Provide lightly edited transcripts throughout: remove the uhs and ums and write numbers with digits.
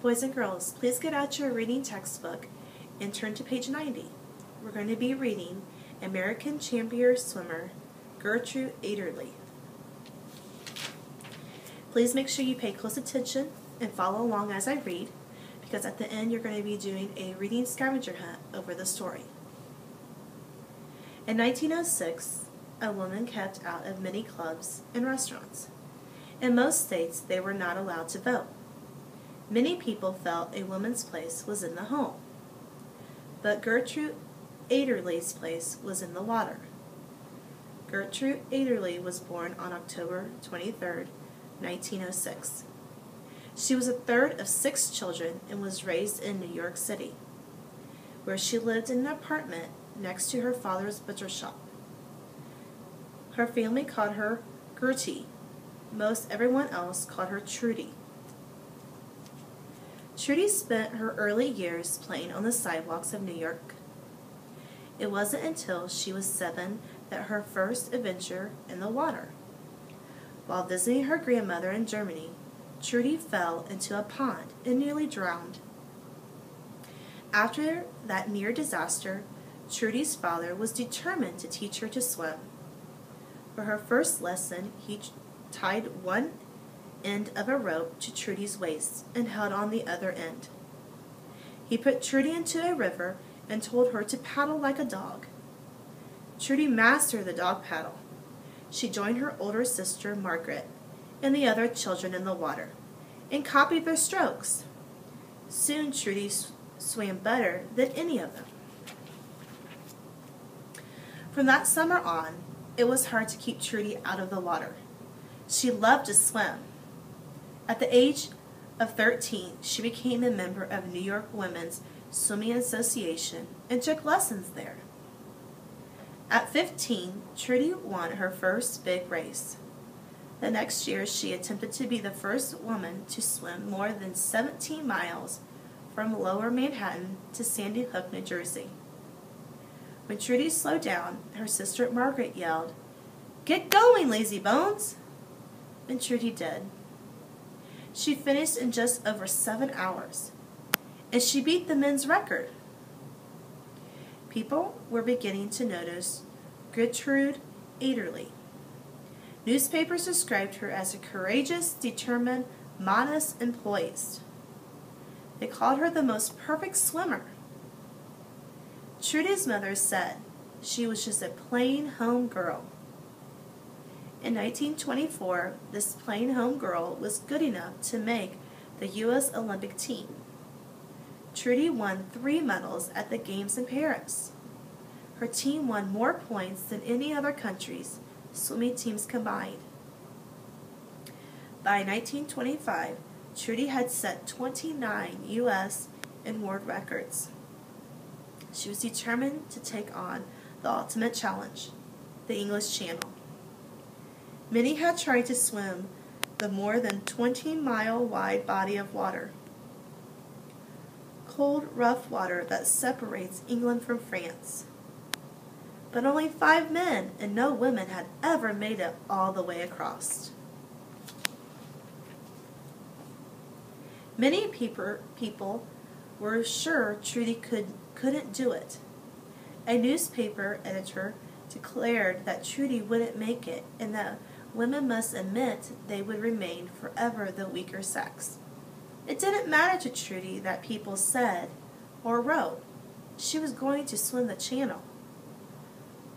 Boys and girls, please get out your reading textbook and turn to page 90. We're going to be reading American champion swimmer Gertrude Ederle. Please make sure you pay close attention and follow along as I read, because at the end you're going to be doing a reading scavenger hunt over the story. In 1906, a woman kept out of many clubs and restaurants. In most states, they were not allowed to vote. Many people felt a woman's place was in the home. But Gertrude Ederle's place was in the water. Gertrude Ederle was born on October 23, 1906. She was the third of 6 children and was raised in New York City, where she lived in an apartment next to her father's butcher shop. Her family called her Gertie. Most everyone else called her Trudy. Trudy spent her early years playing on the sidewalks of New York. It wasn't until she was 7 that her first adventure in the water. While visiting her grandmother in Germany, Trudy fell into a pond and nearly drowned. After that near disaster, Trudy's father was determined to teach her to swim. For her first lesson, he tied one end of a rope to Trudy's waist and held on the other end. He put Trudy into a river and told her to paddle like a dog. Trudy mastered the dog paddle. She joined her older sister, Margaret, and the other children in the water, and copied their strokes. Soon Trudy swam better than any of them. From that summer on, it was hard to keep Trudy out of the water. She loved to swim. At the age of 13, she became a member of New York Women's Swimming Association and took lessons there. At 15, Trudy won her first big race. The next year, she attempted to be the first woman to swim more than 17 miles from Lower Manhattan to Sandy Hook, New Jersey. When Trudy slowed down, her sister Margaret yelled, "Get going, lazy bones!" And Trudy did. She finished in just over 7 hours, and she beat the men's record. People were beginning to notice Gertrude Ederle. Newspapers described her as a courageous, determined, modest, and poised. They called her the most perfect swimmer. Trudy's mother said she was just a plain home girl. In 1924, this plain home girl was good enough to make the U.S. Olympic team. Trudy won 3 medals at the Games in Paris. Her team won more points than any other country's swimming teams combined. By 1925, Trudy had set 29 U.S. and world records. She was determined to take on the ultimate challenge, the English Channel. Many had tried to swim the more than 20-mile wide body of water, cold, rough water that separates England from France. But only 5 men and no women had ever made it all the way across. Many people were sure Trudy couldn't do it. A newspaper editor declared that Trudy wouldn't make it and that women must admit they would remain forever the weaker sex. It didn't matter to Trudy that people said or wrote. She was going to swim the channel.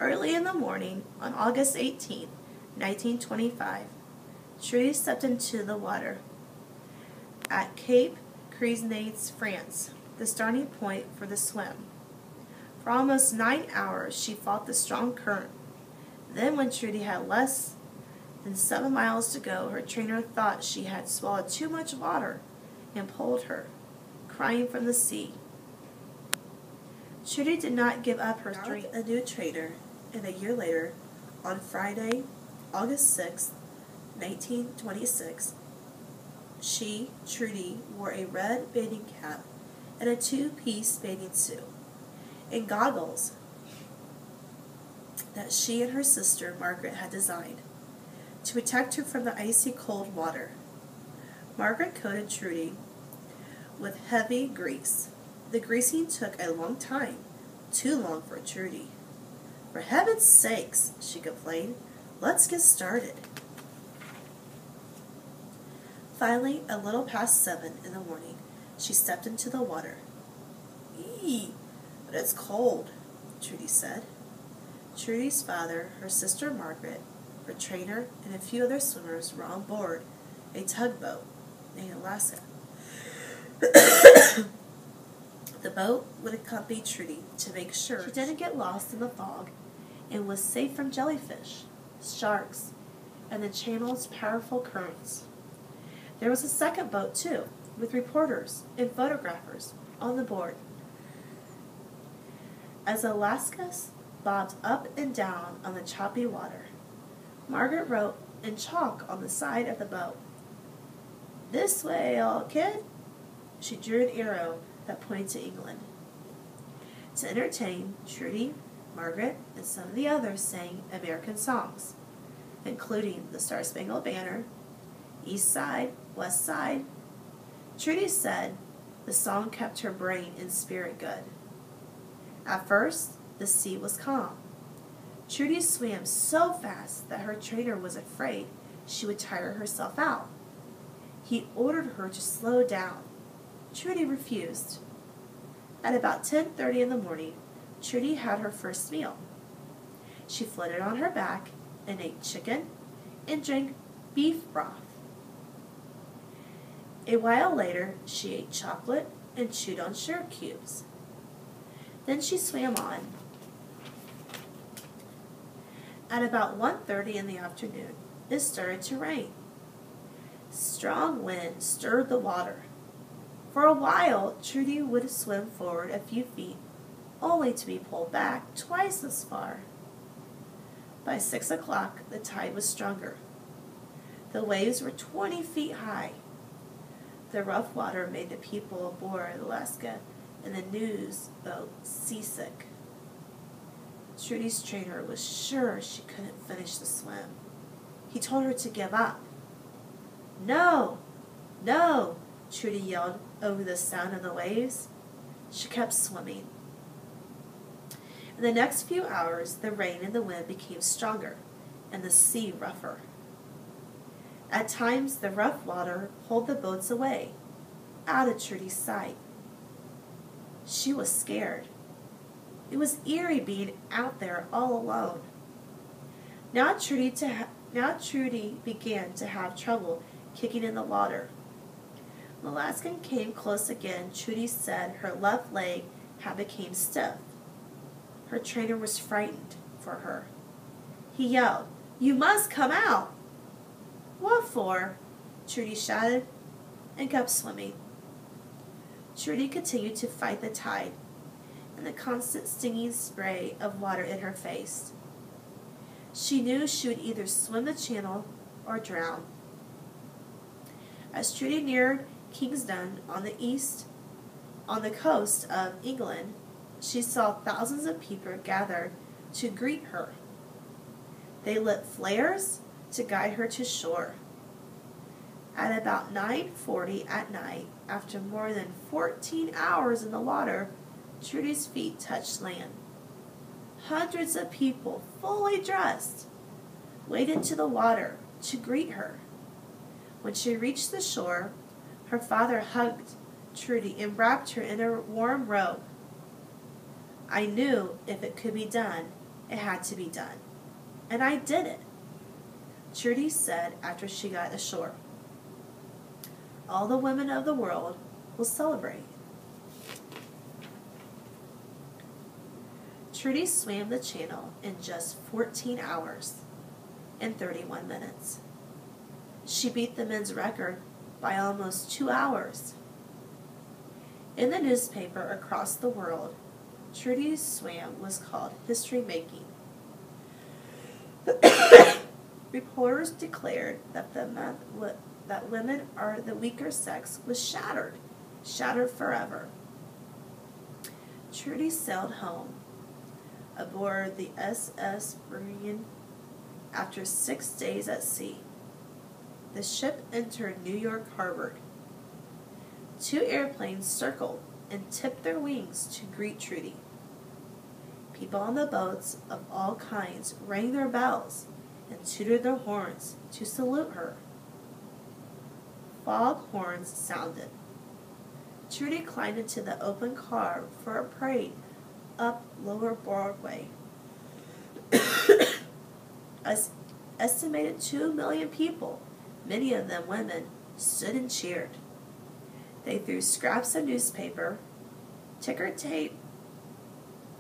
Early in the morning, on August 18, 1925, Trudy stepped into the water at Cape Creux, France, the starting point for the swim. For almost 9 hours, she fought the strong current. Then, when Trudy had less than 7 miles to go, her trainer thought she had swallowed too much water and pulled her, crying from the sea. Trudy did not give up her dream. A new trainer, and a year later, on Friday, August 6, 1926, she, Trudy, wore a red bathing cap and a 2-piece bathing suit and goggles that she and her sister Margaret had designed to protect her from the icy cold water. Margaret coated Trudy with heavy grease. The greasing took a long time, too long for Trudy. "For heaven's sakes," she complained, "let's get started." Finally, a little past 7 in the morning, she stepped into the water. "Eee, but it's cold," Trudy said. Trudy's father, her sister Margaret, her trainer, and a few other swimmers were on board a tugboat named Alaska. The boat would accompany Trudy to make sure she didn't get lost in the fog and was safe from jellyfish, sharks, and the channel's powerful currents. There was a second boat, too, with reporters and photographers on the board. As Alaska bobbed up and down on the choppy water, Margaret wrote in chalk on the side of the boat, "This way, old kid." She drew an arrow that pointed to England. To entertain, Trudy, Margaret, and some of the others sang American songs, including the Star-Spangled Banner, East Side, West Side. Trudy said the song kept her brain and spirit good. At first, the sea was calm. Trudy swam so fast that her trainer was afraid she would tire herself out. He ordered her to slow down. Trudy refused. At about 10:30 in the morning, Trudy had her first meal. She floated on her back and ate chicken and drank beef broth. A while later, she ate chocolate and chewed on sugar cubes. Then she swam on. At about 1:30 in the afternoon, it started to rain. Strong wind stirred the water. For a while, Trudy would swim forward a few feet, only to be pulled back twice as far. By 6 o'clock, the tide was stronger. The waves were 20 feet high. The rough water made the people aboard Alaska and the news boat seasick. Trudy's trainer was sure she couldn't finish the swim. He told her to give up. "No, no," Trudy yelled over the sound of the waves. She kept swimming. In the next few hours, the rain and the wind became stronger and the sea rougher. At times, the rough water pulled the boats away, out of Trudy's sight. She was scared. It was eerie being out there all alone. Now Trudy began to have trouble kicking in the water. When the Alaskan came close again, Trudy said her left leg had become stiff. Her trainer was frightened for her. He yelled, "You must come out!" "What for?" Trudy shouted, and kept swimming. Trudy continued to fight the tide and the constant stinging spray of water in her face. She knew she would either swim the channel or drown. As Trudy neared Kingston on the coast of England, she saw thousands of people gathered to greet her. They lit flares to guide her to shore. At about 9:40 at night, after more than 14 hours in the water, Trudy's feet touched land. Hundreds of people, fully dressed, waded into the water to greet her. When she reached the shore, her father hugged Trudy and wrapped her in a warm robe. "I knew if it could be done, it had to be done. And I did it," Trudy said after she got ashore. All the women of the world will celebrate. Trudy swam the channel in just 14 hours and 31 minutes. She beat the men's record by almost 2 hours. In the newspaper across the world, Trudy's swam was called history-making. Reporters declared that that women are the weaker sex was shattered forever. Trudy sailed home aboard the SS Bergen after 6 days at sea. The ship entered New York Harbor. 2 airplanes circled and tipped their wings to greet Trudy. People on the boats of all kinds rang their bells and tooted their horns to salute her. Fog horns sounded. Trudy climbed into the open car for a parade up Lower Broadway. As estimated 2 million people, many of them women, stood and cheered. They threw scraps of newspaper, ticker tape,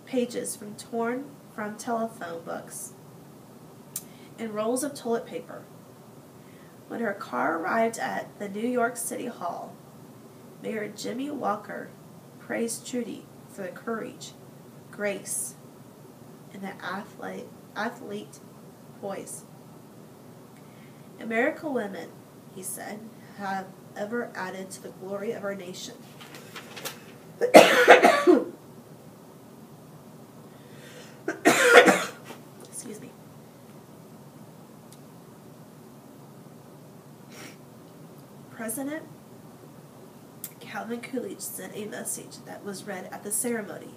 pages torn from telephone books, and rolls of toilet paper. When her car arrived at the New York City Hall, Mayor Jimmy Walker praised Trudy for the courage, grace, and the athlete poise. American women, he said, have ever added to the glory of our nation. Excuse me. President Calvin Coolidge sent a message that was read at the ceremony.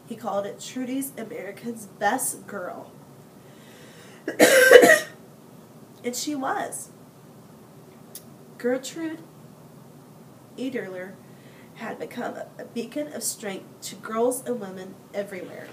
He called it Trudy's America's Best Girl. And she was. Gertrude Ederle had become a beacon of strength to girls and women everywhere.